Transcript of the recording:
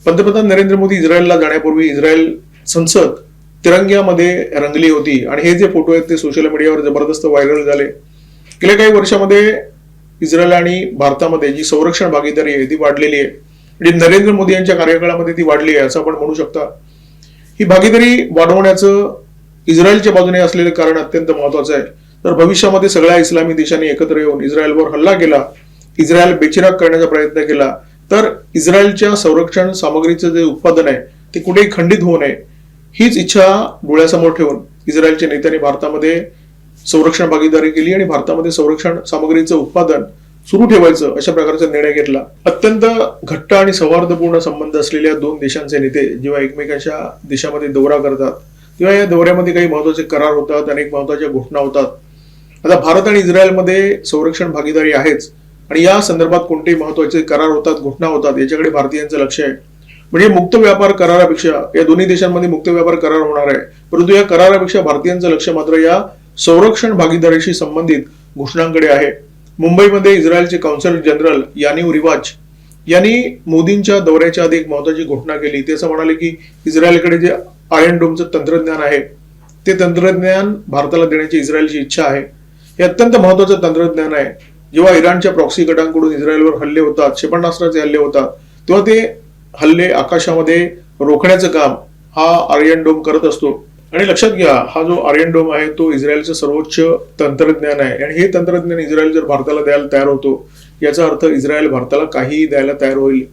पंतप्रधान नरेंद्र मोदी इस्रायलला जाण्यापूर्वी इस्रायल संसद तिरंग्यामध्ये रंगली होती आणि हे जे फोटो आहेत ते सोशल मीडियावर जबरदस्त व्हायरल झाले. गेल्या काही वर्षामध्ये इस्रायल आणि भारतामध्ये जी संरक्षण भागीदारी आहे ती वाढलेली आहे. म्हणजे नरेंद्र मोदी यांच्या कार्यकाळामध्ये ती वाढली आहे असं आपण म्हणू शकता. ही भागीदारी वाढवण्याचं इस्रायलच्या बाजूने असलेलं कारण अत्यंत महत्वाचं आहे. तर भविष्यामध्ये सगळ्या इस्लामी देशांनी एकत्र येऊन इस्रायलवर हल्ला केला, इस्रायल बेचिराग करण्याचा प्रयत्न केला, तर इस्रायलच्या संरक्षण सामग्रीचं जे उत्पादन आहे ते कुठेही खंडित होऊ नये हीच इच्छा डोळ्यासमोर ठेवून इस्रायलच्या नेत्यांनी भारतामध्ये संरक्षण भागीदारी केली आणि भारतामध्ये संरक्षण सामग्रीचं उत्पादन सुरू ठेवायचं अशा प्रकारचा निर्णय घेतला. अत्यंत घट्ट आणि सौहार्दपूर्ण संबंध असलेल्या दोन देशांचे नेते जेव्हा एकमेकांच्या देशामध्ये दौरा करतात तेव्हा या दौऱ्यामध्ये काही महत्वाचे करार होतात, अनेक महत्वाच्या घोषणा होतात. आता भारत आणि इस्रायलमध्ये संरक्षण भागीदारी आहेच आणि या संदर्भात कोणतेही महत्वाचे करार होतात, घोषणा होतात याच्याकडे भारतीयांचं लक्ष आहे. म्हणजे मुक्त व्यापार करारापेक्षा या दोन्ही देशांमध्ये मुक्त व्यापार करार होणार आहे, परंतु या करारापेक्षा भारतीयांचं लक्ष मात्र या संरक्षण भागीदारीशी संबंधित घोषणांकडे आहे. मुंबईमध्ये इस्रायलचे कौन्सल जनरल यानीव रिवाज यांनी मोदींच्या दौऱ्याच्या आधी एक महत्वाची घोषणा केली. ते असं म्हणाले की इस्रायलकडे जे आयर्न डोमचं तंत्रज्ञान आहे ते तंत्रज्ञान भारताला देण्याची इस्रायलची इच्छा आहे. हे अत्यंत महत्वाचं तंत्रज्ञान आहे. जेव्हा इराणच्या प्रॉक्सी गटांकडून इस्रायलवर हल्ले होतात, क्षेपणास्त्राचे हल्ले होतात, तेव्हा ते हल्ले आकाशामध्ये रोखण्याचं काम हा आयर्न डोम करत असतो. आणि लक्षात घ्या, हा जो आयर्न डोम आहे तो इस्रायलचं सर्वोच्च तंत्रज्ञान आहे आणि हे तंत्रज्ञान इस्रायल जर भारताला द्यायला तयार होतो याचा अर्थ इस्रायल भारताला काहीही द्यायला तयार होईल.